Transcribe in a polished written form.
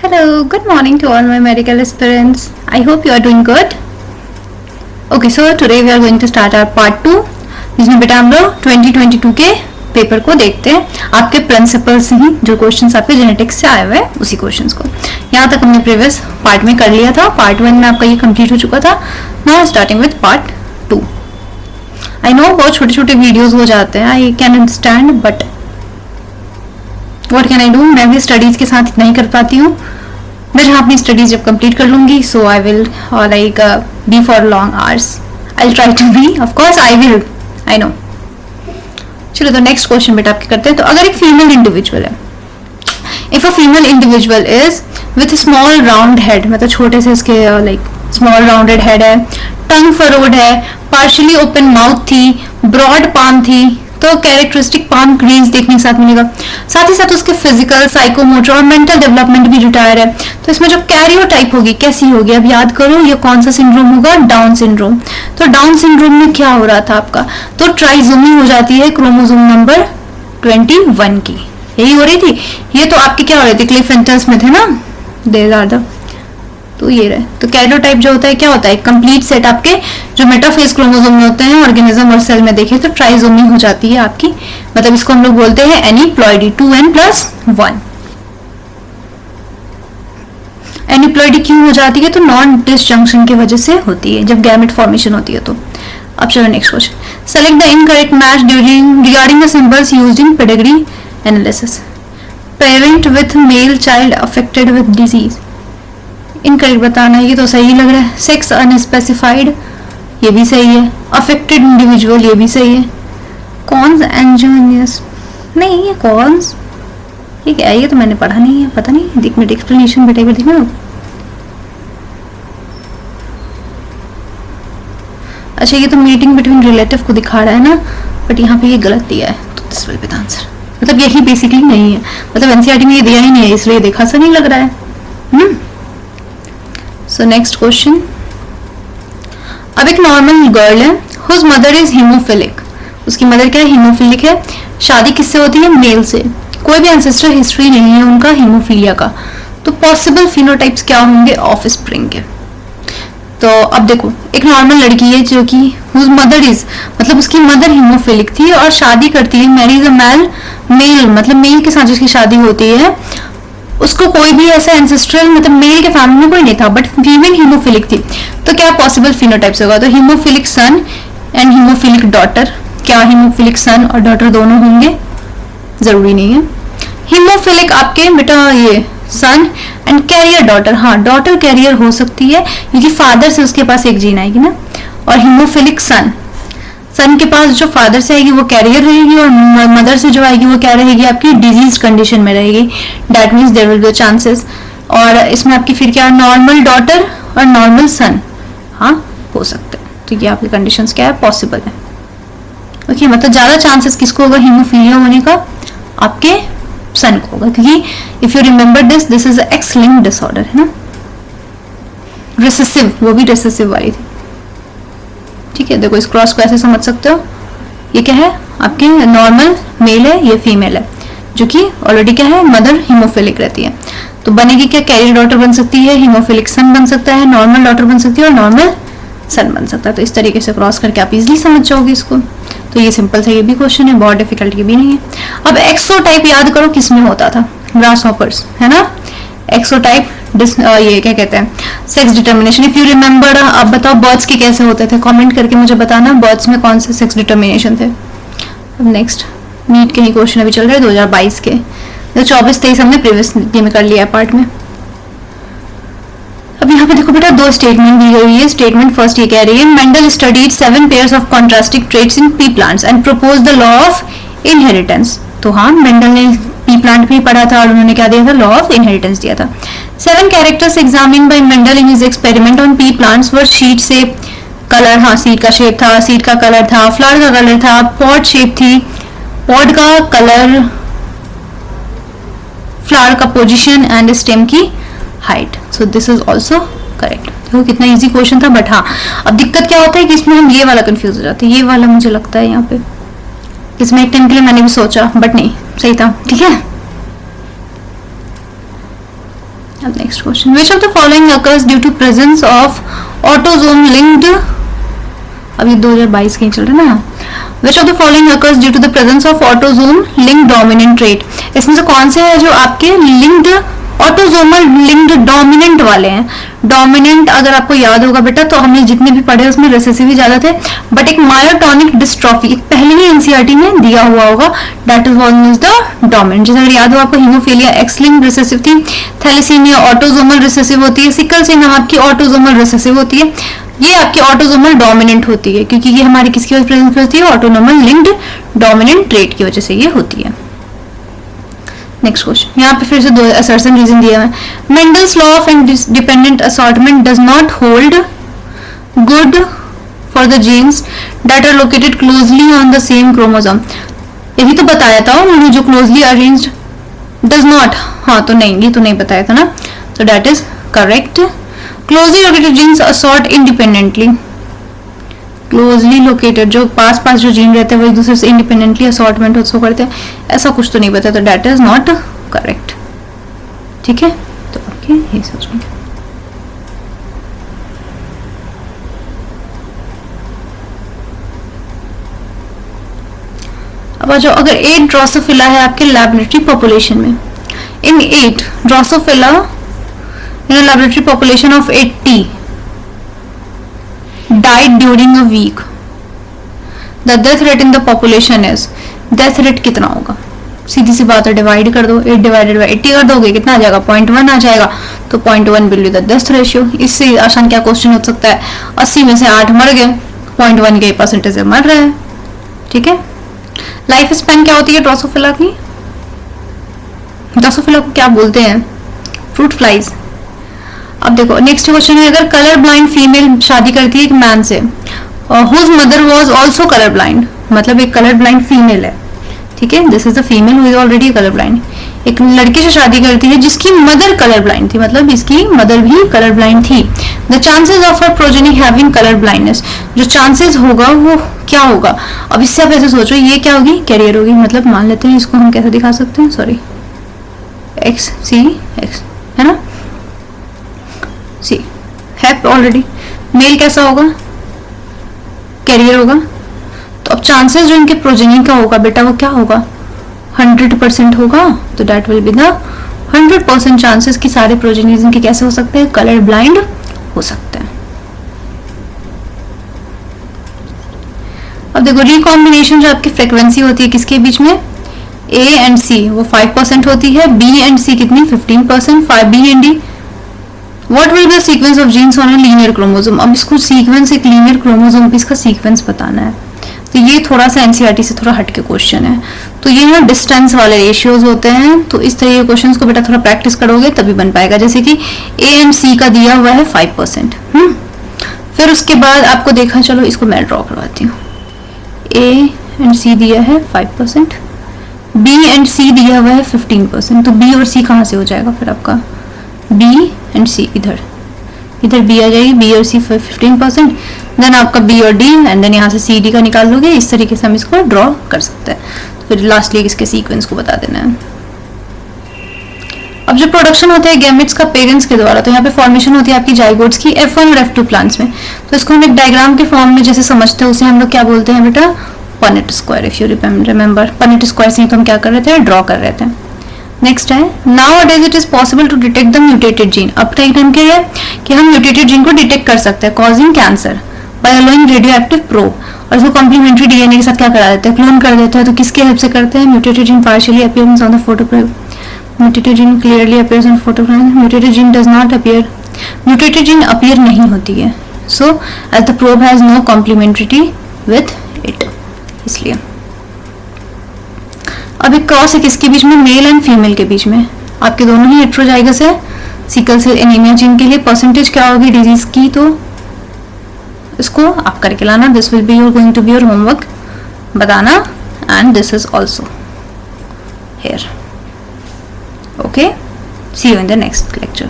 Hello, good morning to all my medical aspirants. I hope you are doing good. Okay, so today we are going to start our part 2 जिसमें बेटा हम लोग 2022 के paper को देखते हैं, आपके प्रिंसिपल से ही जो क्वेश्चंस आपके जेनेटिक्स से आए हुए हैं उसी क्वेश्चंस को। यहाँ तक हमने प्रीवियस पार्ट में कर लिया था, पार्ट 1 में आपका ये कंप्लीट हो चुका था। Now starting with part 2। I know बहुत छोटे छोटे वीडियोस हो जाते हैं, I can understand, but what can I do. मैं भी स्टडीज के साथ इतना ही कर पाती हूँ। मैं जहाँ अपनी स्टडीज जब कंप्लीट कर लूंगी, so I will like be for long hours. I try to be, of course I will, I know. चलो तो नेक्स्ट क्वेश्चन बेटा आपके करते हैं। तो अगर एक फीमेल इंडिविजुअल है, if a female individual is with small round head, मतलब छोटे से इसके लाइक स्मॉल राउंडेड हेड है, टंग फरोड है, पार्शियली ओपन माउथ थी, ब्रॉड पाम थी, तो कैरेक्टरिस्टिक पाम ग्रीन्स देखने के साथ मिलेगा। साथ ही साथ उसके फिजिकल, साइकोमोटर और मेंटल डेवलपमेंट भी रिटायर है। तो इसमें जो कैरियोटाइप होगी कैसी होगी, अब याद करो ये कौन सा सिंड्रोम होगा, डाउन सिंड्रोम। तो डाउन सिंड्रोम में क्या हो रहा था आपका, तो ट्राइजोमी हो जाती है क्रोमोसोम नंबर 21 की, यही हो रही थी। ये तो आपके क्या हो रहे थे, क्लिफेंटस में थे ना, देयर आर द, तो ये रहे। तो कैरियोटाइप जो होता है क्या होता है, कंप्लीट सेट आपके जो मेटाफेज क्रोमोसोम में होते हैं ऑर्गेनिज्म और सेल में देखें तो ट्राइजोमी हो जाती है आपकी, मतलब इसको हम लोग बोलते हैं एनीप्लॉइडी, 2n+1। एनीप्लॉइडी क्यों हो जाती है, तो नॉन डिसजंक्शन की वजह से होती है, जब गैमेट फॉर्मेशन होती है। तो अब चलो next question. Select the incorrect match during regarding the symbols used in pedigree analysis. Parent with male child affected with disease, incorrect बताना है, ये तो सही लग रहा है। सेक्स अनस्पेसिफाइड, ये भी सही है। अफेक्टेड इंडिविजुअल, ये भी सही है। कॉन्स एंजियोनियस, नहीं ये कॉन्स, ये क्या है, ये तो मैंने पढ़ा नहीं है, पता नहीं, देख मिनट एक्सप्लेनेशन बेटा भी देखना। अच्छा ये तो मीटिंग बिटवीन रिलेटिव को दिखा रहा है ना, बट यहाँ पे ये गलत दिया है, तो this will be the answer. मतलब यही बेसिकली नहीं है, मतलब एनसीईआरटी में ये दिया ही नहीं है, इसलिए देखा सा नहीं लग रहा है। So next question. अब एक नॉर्मल गर्ल है हुज मदर इज हीमोफिलिक, उसकी मदर क्या है, हीमोफिलिक है। शादी किससे होती है, मेल से। कोई भी एंसेस्टर हिस्ट्री नहीं है उनका हीमोफीलिया का। तो पॉसिबल फिनोटाइप्स क्या होंगे ऑफ स्प्रिंग के। तो अब देखो एक नॉर्मल लड़की है जो कि हुज मदर इज, मतलब उसकी मदर हीमोफिलिक थी और शादी करती है, मैरीज अ मेल, मतलब मेल के साथ जिसकी शादी होती है, उसको कोई भी ऐसा एंसेस्ट्रल, मतलब मेल के फैमिली में कोई नहीं था, बट फीमेल हीमोफिलिक थी। तो क्या पॉसिबल फिनोटाइप्स होगा, तो haemophilic son and haemophilic daughter. क्या हीमोफिलिक सन और डॉटर दोनों होंगे, जरूरी नहीं है। हीमोफिलिक आपके बेटा ये सन एंड कैरियर डॉटर, हाँ डॉटर कैरियर हो सकती है क्योंकि फादर से उसके पास एक जीन आएगी ना। और हीमोफिलिक सन, सन के पास जो फादर से आएगी वो कैरियर रहेगी, और मदर से जो आएगी वो क्या रहेगी, आपकी डिजीज कंडीशन में रहेगी। That means there will be chances. और इसमें आपकी फिर क्या, नॉर्मल डॉटर और नॉर्मल सन, हाँ हो सकते हैं। तो ये आपकी कंडीशंस क्या है, पॉसिबल है। ओके मतलब ज्यादा चांसेस किसको होगा हीमोफीलिया होने का, आपके सन को होगा, क्योंकि if you remember this is x linked disorder है ना, रिसेसिव, वो भी रिसेसिव वाली थी। ठीक है, देखो इस क्रॉस को ऐसे समझ सकते हो, ये क्या है आपके नॉर्मल मेल है, ये फीमेल है, जो कि ऑलरेडी क्या है, मदर हीमोफिलिक रहती है। तो बनेगी क्या, कैरियर डॉटर बन सकती है, हीमोफिलिक सन बन सकता है, नॉर्मल डॉटर बन सकती है और नॉर्मल सन बन सकता है। तो इस तरीके से क्रॉस करके आप इजिली समझ जाओगे इसको। तो ये सिंपल सा ये भी क्वेश्चन है, बहुत डिफिकल्ट ये भी नहीं है। अब एक्सोटाइप याद करो किसमें होता था, ग्रास हॉपर्स है ना। एक्सोटाइप ये क्या कहते हैं, sex determination. If you remember, अब बताओ बर्ड्स के कैसे होते थे, कमेंट करके मुझे बताना बर्ड्स में कौन से सेक्स डिटर्मिनेशन थे। अब नेक्स्ट नीट के ही क्वेश्चन अभी चल रहे हैं 2022 के, 24-23 हमने प्रीवियस में कर लिया पार्ट में। अब यहाँ पे देखो बेटा दो स्टेटमेंट दी हुई है। स्टेटमेंट फर्स्ट ये कह रही है, Mendel studied 7 pairs of contrasting traits in P plants and propose the law of inheritance. तो हाँ मेंडल ने पी प्लांट भी पढ़ा था और उन्होंने क्या दिया था, लॉ ऑफ इनहेरिटेंस दिया था। 7 characters examined bye Mendel in his experiment on P plants were seed shape, colour, हाँ सीड का शेप था, सीड का कलर था, फ्लावर का कलर था, पॉड शेप थी, पॉड का कलर, फ्लावर का पोजीशन एंड स्टेम की height. So this is also correct. देखो कितना इजी क्वेश्चन था, बट हाँ अब दिक्कत क्या होता है कि इसमें हम ये वाला कंफ्यूज हो जाते हैं, ये वाला मुझे लगता है यहाँ पे, इसमें एक टाइम के लिए मैंने भी सोचा बट नहीं सही था। ठीक है अब next question, which of the following occurs due to presence of autosome linked, अभी 2022 के चल रहे ना, which of the following occurs due to the presence of autosome linked dominant trait, इसमें से कौन से हैं जो आपके लिंक्ड ऑटोसोमल लिंक्ड डोमिनेंट वाले हैं। डोमिनेंट अगर आपको याद होगा बेटा तो हमने जितने भी पढ़े उसमें रिसेसिव ही ज्यादा थे, बट एक मायोटोनिक डिस्ट्रॉफी एक पहले ही एनसीईआरटी में दिया हुआ होगा, that is one is the dominant. जैसे अगर याद हो आपको हीमोफीलिया एक्स लिंक्ड रिसेसिव थी, थैलेसीमिया ऑटोसोमल रिसेसिव होती है, सिकल सेल आपकी ऑटोसोमल रिसेसिव होती है, ये आपकी ऑटोसोमल डोमिनेंट होती है क्योंकि ये हमारी किसकी वजह से होती है, ऑटोनोमल लिंक्ड डोमिनेंट ट्रेट की वजह से ये होती है। नेक्स्ट क्वेश्चन, यहाँ पे फिर से दो असर्शन रीजन दिया है। Mendel's law of independent assortment does not hold good for the genes that are located closely on the same chromosome, यही तो बताया था उन्होंने, जो क्लोजली अरेंज्ड डज नॉट, हाँ तो नहीं, ये तो नहीं बताया था ना, तो that is correct. Closely located genes assort independently, closely located जो पास पास जो जीन रहते हैं वो एक दूसरे से इंडिपेंडेंटली असॉर्टमेंट उसको करते हैं, ऐसा कुछ तो नहीं बताया, तो दैट इज नॉट करेक्ट। ठीक है, तो ओके ये सोचेंगे। अब आ जाओ, अगर 8 ड्रोसोफिला है आपके लैबोरेटरी पॉपुलेशन में, इन 8 Drosophila in a laboratory population of 80 died during a week, the death rate in the population is, death rate कितना होगा, सीधी सी बात है, डिवाइड कर दो, 8 डिवाइडेड बाई 80 कर दोगे, कितना आ जाएगा, 0.1 आ जाएगा, तो 0.1 will be the death ratio. इससे आसान क्या क्वेश्चन हो सकता है, 80 में से 8 मर गए, 0.1 के परसेंटेज से मर रहे हैं। ठीक है, लाइफ स्पैन क्या होती है ड्रोसोफिला की, ड्रोसोफिला को क्या बोलते हैं, फ्रूट फ्लाइज। अब देखो नेक्स्ट क्वेश्चन है, अगर कलर ब्लाइंड फीमेल शादी करती है एक मैन से, whose mother was also colour blind, मतलब एक कलर ब्लाइंड फीमेल है, ठीक है, this is the female who is already colour blind, एक लड़के से शादी करती है जिसकी मदर कलर ब्लाइंड थी, मतलब इसकी मदर भी कलर ब्लाइंड थी, the chances of her progeny having colour blindness, जो चांसेस होगा वो क्या होगा। अब इससे आप ऐसे सोचो, ये क्या होगी, कैरियर होगी, मतलब मान लेते हैं इसको हम कैसे दिखा सकते हैं, सॉरी एक्स सी एक्स है ना, सी है ऑलरेडी, मेल कैसा होगा, कैरियर होगा, तो अब चांसेस जो इनके प्रोजेनी का होगा बेटा वो क्या होगा, 100% होगा, तो that will be the 100% chances कि सारे प्रोजेनीज इनके कैसे हो सकते हैं, कलर ब्लाइंड हो सकते हैं। अब देखो रिकॉम्बिनेशन जो आपकी फ्रीक्वेंसी होती है किसके बीच में, ए एंड सी वो 5% होती है, बी एंड सी कितनी 15%, 5B and D. What will be the sequence of genes on a linear chromosome? अब इसको सीक्वेंस, एक लीनियर क्रोमोसोम पे इसका सीक्वेंस बताना है, तो ये थोड़ा सा एनसीईआरटी से थोड़ा हटके क्वेश्चन है, तो ये ना डिस्टेंस वाले रेशियोज होते हैं, तो इस तरह के क्वेश्चंस को बेटा थोड़ा प्रैक्टिस करोगे तभी बन पाएगा। जैसे कि ए एंड सी का दिया हुआ है 5%, फिर उसके बाद आपको देखा, चलो इसको मैं ड्रॉ करवाती हूँ, ए एंड सी दिया है 5%, बी एंड सी दिया हुआ है 15%, तो बी और सी कहाँ से हो जाएगा फिर आपका, बी एंड सी इधर बी आ जाएगी, बी और सी 15%, देन आपका बी और डी, एंड देन यहाँ से सी डी का निकाल लोगे, इस तरीके से हम इसको ड्रॉ कर सकते हैं। तो फिर लास्टली इसके सीक्वेंस को बता देना है। अब जो प्रोडक्शन होता है गैमेट्स का पेरेंट्स के द्वारा, तो यहाँ पे फॉर्मेशन होती है आपकी जाइगोट्स की F1 और F2 प्लांट्स में, तो इसको हम एक डायग्राम के फॉर्म में जैसे समझते हैं उसे हम लोग क्या बोलते हैं बेटा, Punnett square, if you remember, Punnett square से तो हम क्या कर रहे थे, ड्रॉ कर रहे थे। नेक्स्ट है, nowadays it is possible to detect the mutated gene, अब तक टाइम क्या है कि हम म्यूटेटेड जीन को डिटेक्ट कर सकते हैं, causing cancer by allowing radioactive probe, और इसको कॉम्प्लीमेंट्री डीएनए के साथ क्या करा देते हैं, क्लोन कर देते हैं, तो किसके हेल्प से करते हैं, mutated gene partially appearance on the photo, mutated gene clearly appears on photo, mutated gene does not appear, mutated gene appear नहीं होती है, so as the probe has no complementarity with it, इसलिए। अब एक cross है किसके बीच में, male and female के बीच में, आपके दोनों ही हेट्रोजाइगस है, सिकल सेल एनीमिया जीन के लिए परसेंटेज क्या होगी डिजीज की, तो इसको आप करके लाना, this will be your going to be your homework, बताना, and this is also here, okay, see you in the next lecture.